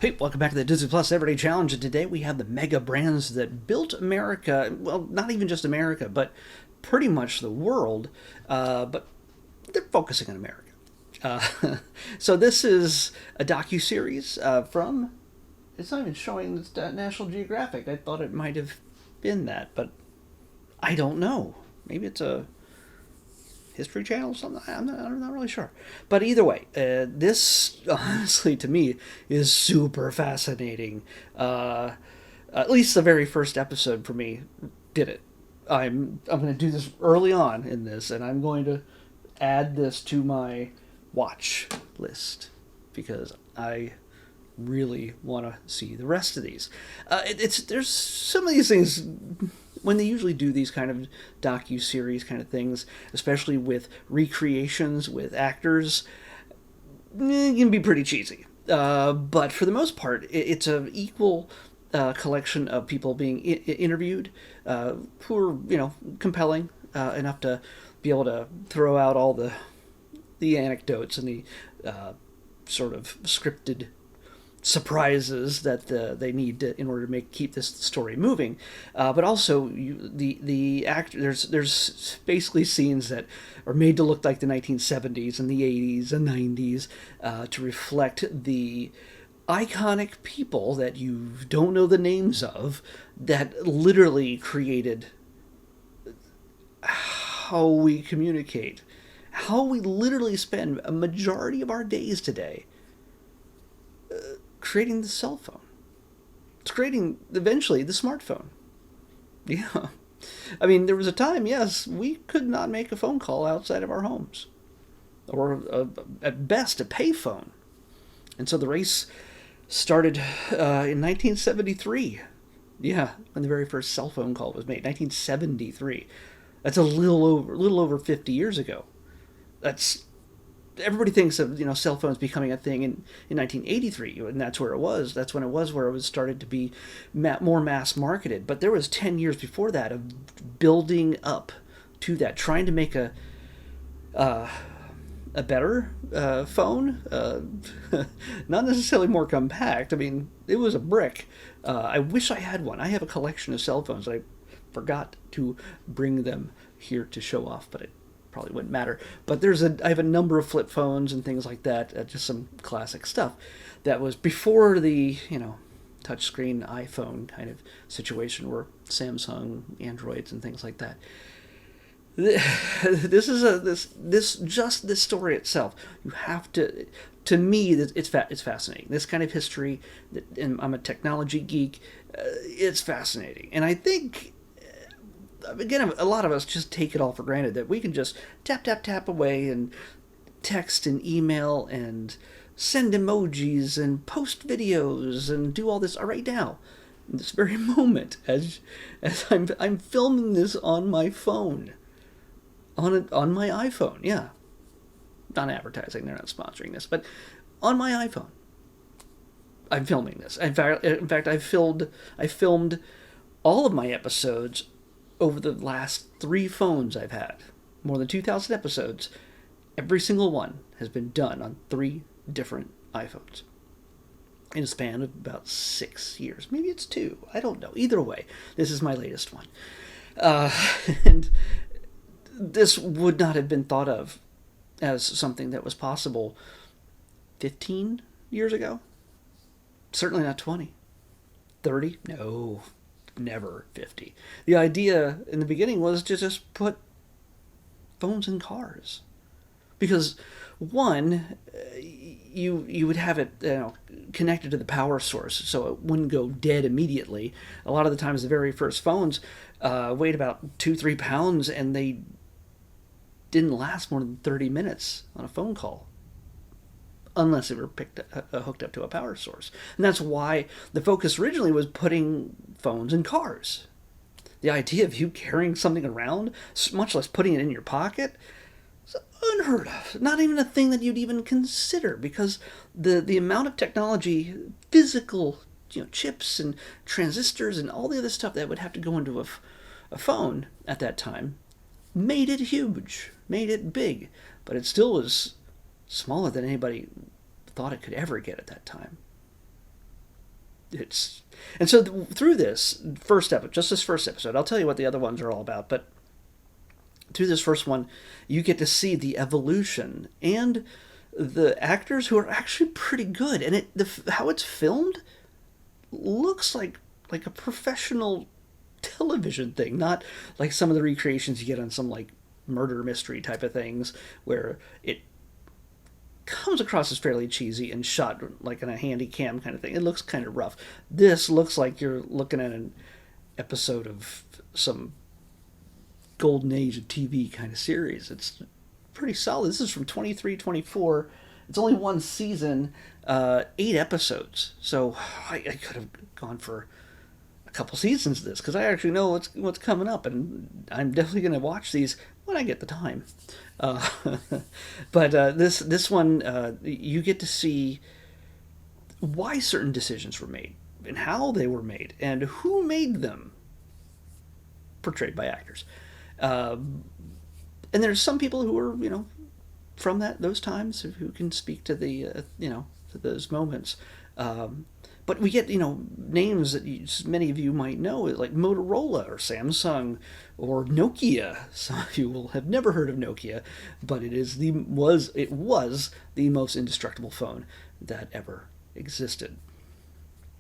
Hey, welcome back to the Disney Plus Everyday Challenge. And today we have the mega brands that built America. Well, not even just America, but pretty much the world. But they're focusing on America. So this is a docu-series from. It's not even showing this National Geographic. I thought it might have been that, but I don't know. Maybe it's a History Channel or something. I'm not really sure. But either way, this honestly to me is super fascinating. At least the very first episode for me did it. I'm going to do this early on in this, and I'm going to add this to my watch list because I really want to see the rest of these. There's some of these things when they usually do these kind of docu-series kind of things, especially with recreations with actors, it can be pretty cheesy. But for the most part, it's an equal collection of people being interviewed who are, compelling enough to be able to throw out all the anecdotes and the sort of scripted surprises that they need in order to keep this story moving, but also the actor. There's basically scenes that are made to look like the 1970s and the 80s and 90s to reflect the iconic people that you don't know the names of that literally created how we communicate, how we literally spend a majority of our days today creating the cell phone. It's creating, eventually, the smartphone. Yeah. I mean, there was a time, yes, we could not make a phone call outside of our homes. Or, at best, a payphone. And so the race started in 1973. Yeah, when the very first cell phone call was made. 1973. That's a little over 50 years ago. Everybody thinks of cell phones becoming a thing in 1983, and that's where it was. That's when it was started to be more mass marketed. But there was 10 years before that of building up to that, trying to make a better phone, not necessarily more compact. I mean, it was a brick. I wish I had one. I have a collection of cell phones. I forgot to bring them here to show off, but it probably wouldn't matter. But I have a number of flip phones and things like that, just some classic stuff that was before the touchscreen iPhone kind of situation, where Samsung Androids and things like that. This story itself, you have to me, it's fascinating. This kind of history, and I'm a technology geek, it's fascinating. And I think, again, a lot of us just take it all for granted that we can just tap away and text and email and send emojis and post videos and do all this right now, in this very moment, as I'm filming this on my phone, on my iPhone. Yeah, not advertising; they're not sponsoring this, but on my iPhone, I'm filming this. In fact, I filmed all of my episodes over the last 3 phones I've had. More than 2,000 episodes. Every single one has been done on 3 different iPhones in a span of about 6 years. Maybe it's 2. I don't know. Either way, this is my latest one. And this would not have been thought of as something that was possible 15 years ago. Certainly not 20. 30? No. Never 50. The idea in the beginning was to just put phones in cars, because one, you would have it connected to the power source, so it wouldn't go dead immediately. A lot of the times, the very first phones weighed about 2-3 pounds, and they didn't last more than 30 minutes on a phone call, unless they were hooked up to a power source. And that's why the focus originally was putting phones in cars. The idea of you carrying something around, much less putting it in your pocket, is unheard of. Not even a thing that you'd even consider, because the amount of technology, physical chips and transistors and all the other stuff that would have to go into a phone at that time made it huge, made it big. But it still was smaller than anybody thought it could ever get at that time. It's and so through this first episode, just this first episode, I'll tell you what the other ones are all about. But through this first one, you get to see the evolution and the actors who are actually pretty good, and how it's filmed looks like a professional television thing, not like some of the recreations you get on some like murder mystery type of things where it comes across as fairly cheesy and shot like in a handy cam kind of thing. It looks kind of rough. This looks like you're looking at an episode of some golden age of TV kind of series. It's pretty solid. This is from 23-24. It's only one season, 8 episodes. So I could have gone for a couple seasons of this because I actually know what's coming up, and I'm definitely going to watch these when I get the time. Uh, but this one, you get to see why certain decisions were made and how they were made and who made them, portrayed by actors. And there's some people who are, from those times who can speak to the, to those moments. But we get, names that many of you might know, like Motorola or Samsung or Nokia. Some of you will have never heard of Nokia, but it was the most indestructible phone that ever existed.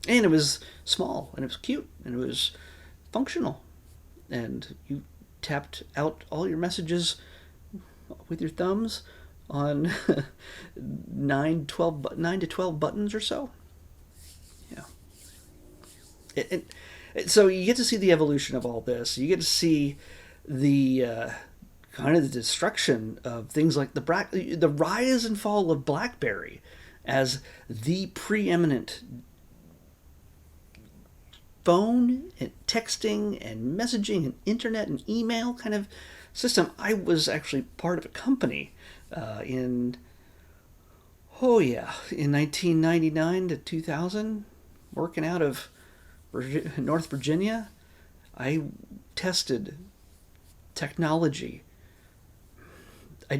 And it was small, and it was cute, and it was functional. And you tapped out all your messages with your thumbs on 9 to 12 buttons or so. Yeah. So you get to see the evolution of all this. You get to see the kind of the destruction of things like the rise and fall of BlackBerry as the preeminent phone and texting and messaging and internet and email kind of system. I was actually part of a company in 1999 to 2000, working out of North Virginia. I tested technology. I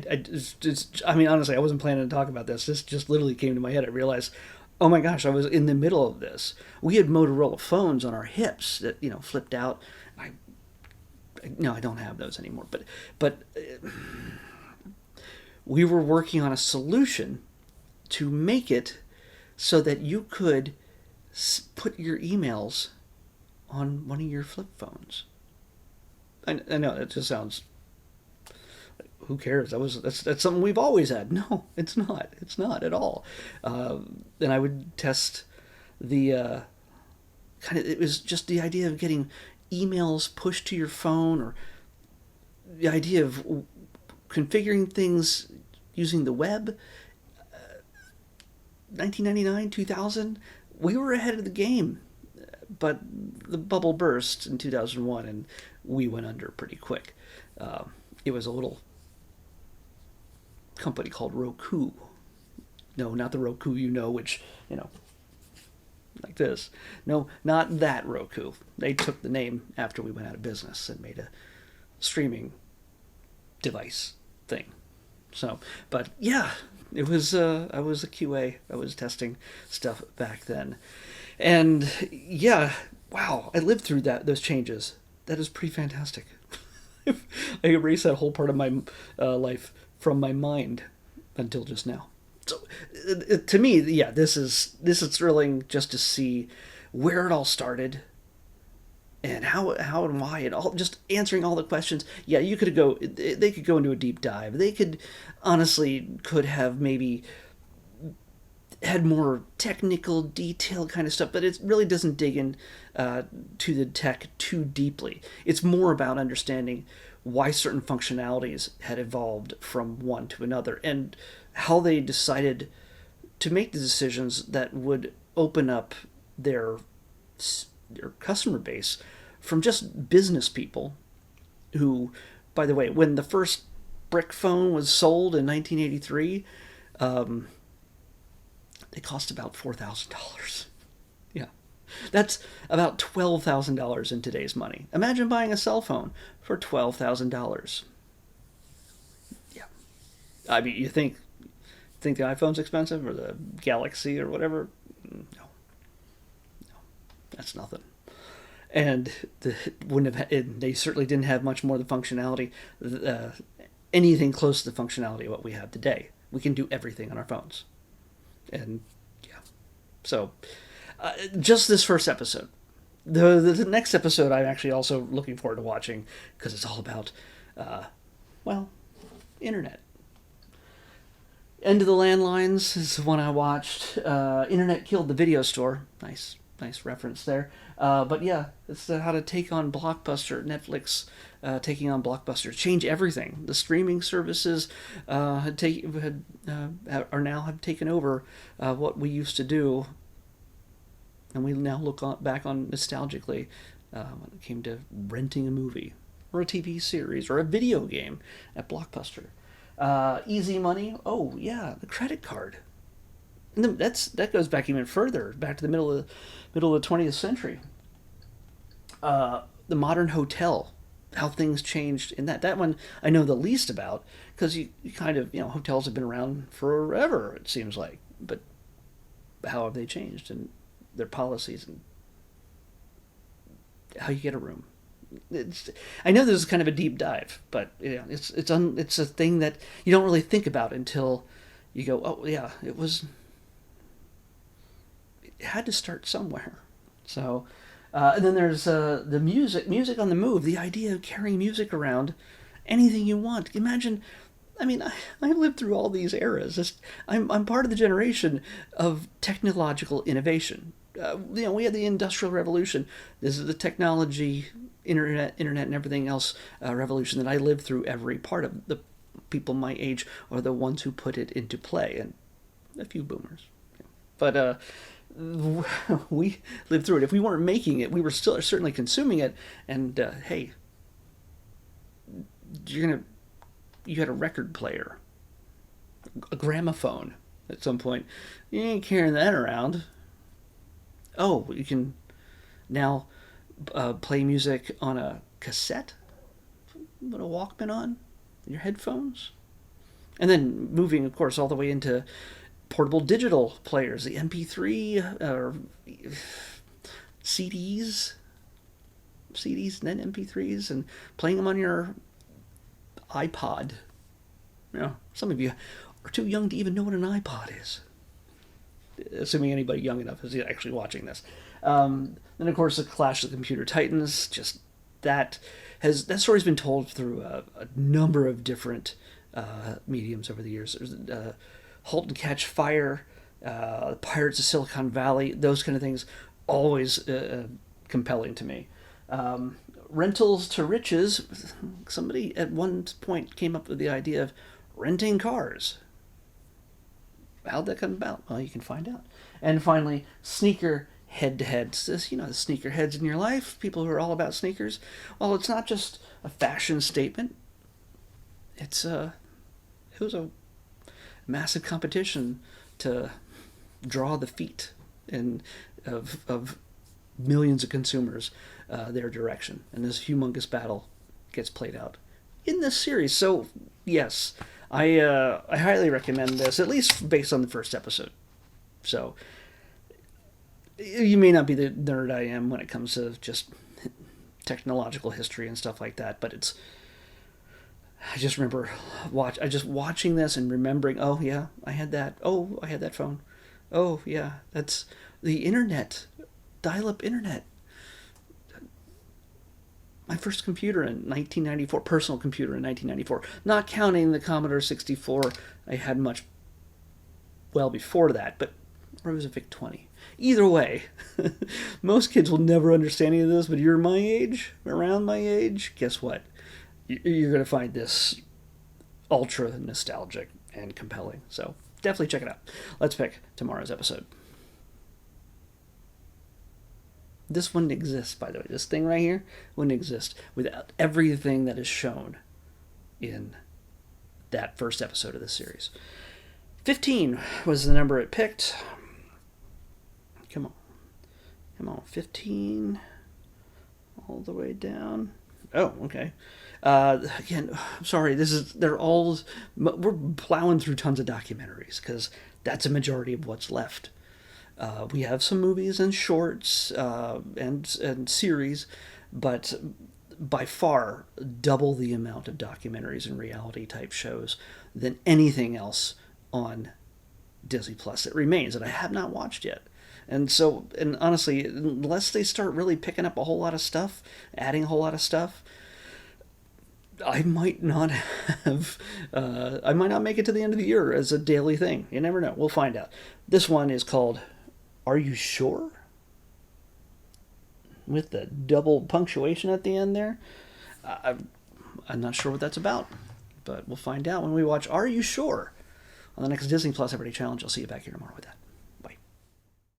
mean, honestly, I wasn't planning to talk about this. This just literally came to my head. I realized, oh my gosh, I was in the middle of this. We had Motorola phones on our hips that flipped out. I don't have those anymore. But we were working on a solution to make it so that you could put your emails on one of your flip phones. I know it just sounds. Who cares? That's something we've always had. No, it's not. It's not at all. And I would test the it was just the idea of getting emails pushed to your phone, or the idea of configuring things using the web. 1999, 2000, we were ahead of the game. But the bubble burst in 2001, and we went under pretty quick. It was a little company called Roku. No, not the Roku which, like this. No, not that Roku. They took the name after we went out of business and made a streaming device thing. So, but yeah, it was, I was a QA. I was testing stuff back then. And yeah, wow, I lived through those changes. That is pretty fantastic. I erased that whole part of my life from my mind until just now. So to me, yeah, this is thrilling just to see where it all started and how and why, and all, just answering all the questions. Yeah, they could go into a deep dive. They could could have maybe had more technical detail kind of stuff, but it really doesn't dig in to the tech too deeply. It's more about understanding why certain functionalities had evolved from one to another and how they decided to make the decisions that would open up their customer base from just business people who, by the way, when the first brick phone was sold in 1983, they cost about $4,000. Yeah. That's about $12,000 in today's money. Imagine buying a cell phone for $12,000. Yeah. I mean, you think the iPhone's expensive or the Galaxy or whatever? No. That's nothing. And wouldn't have. They certainly didn't have much more of the functionality, uh, anything close to the functionality of what we have today. We can do everything on our phones, and yeah. So, just this first episode. The next episode, I'm actually also looking forward to watching because it's all about, uh, well, internet. End of the Landlines is the one I watched. Internet killed the video store. Nice reference there. But yeah, it's how to take on Blockbuster, Netflix, taking on Blockbuster, change everything. The streaming services are now have taken over what we used to do, and we now back on nostalgically when it came to renting a movie or a TV series or a video game at Blockbuster. Easy money. Oh yeah, the credit card. And that goes back even further, back to the middle of the 20th century. The modern hotel, how things changed in that one I know the least about because you kind of hotels have been around forever it seems like, but how have they changed and their policies and how you get a room. I know this is kind of a deep dive, but it's a thing that you don't really think about until you go, oh yeah, it had to start somewhere. So, and then there's the music on the move. The idea of carrying music around, anything you want. Imagine. I mean, I lived through all these eras. I'm part of the generation of technological innovation. We had the Industrial Revolution. This is the technology, internet, and everything else revolution that I lived through. Every part of the people my age are the ones who put it into play, and a few boomers. But we lived through it. If we weren't making it, we were still certainly consuming it. And hey, you had a record player, a gramophone at some point. You ain't carrying that around. Oh, you can now play music on a cassette, put a Walkman on, your headphones, and then moving, of course, all the way into portable digital players, the MP3 or CDs, and then MP3s, and playing them on your iPod. Some of you are too young to even know what an iPod is. Assuming anybody young enough is actually watching this. Then of course the Clash of the Computer Titans. Just that story's been told through a number of different mediums over the years. There's *Halt and Catch Fire*, *Pirates of Silicon Valley*. Those kind of things always compelling to me. Rentals to riches. Somebody at one point came up with the idea of renting cars. How'd that come about? Well, you can find out. And finally, sneaker head-to-heads. The sneakerheads in your life, people who are all about sneakers. Well, it's not just a fashion statement. It was a massive competition to draw the feet of millions of consumers their direction. And this humongous battle gets played out in this series. So, yes, I highly recommend this, at least based on the first episode. So, you may not be the nerd I am when it comes to just technological history and stuff like that, but I just remember watching this and remembering, oh yeah, I had that. Oh, I had that phone. Oh yeah, that's the internet, dial-up internet. My first computer in 1994, personal computer in 1994, not counting the Commodore 64. I had much well before that, but it was a VIC-20. Either way, most kids will never understand any of this, but you're my age, around my age, guess what? You're going to find this ultra nostalgic and compelling. So definitely check it out. Let's pick tomorrow's episode. This wouldn't exist, by the way. This thing right here wouldn't exist without everything that is shown in that first episode of this series. 15 was the number it picked. Come on, 15 all the way down. Oh, okay. Again, I'm sorry. We're plowing through tons of documentaries because that's a majority of what's left. We have some movies and shorts and series, but by far double the amount of documentaries and reality type shows than anything else on Disney Plus. It remains that I have not watched yet. And so, and honestly, unless they start really picking up a whole lot of stuff, adding a whole lot of stuff, I might not have, I might not make it to the end of the year as a daily thing. You never know. We'll find out. This one is called Are You Sure? With the double punctuation at the end there. I'm not sure what that's about, but we'll find out when we watch Are You Sure? On the next Disney Plus Everyday Challenge. I'll see you back here tomorrow with that.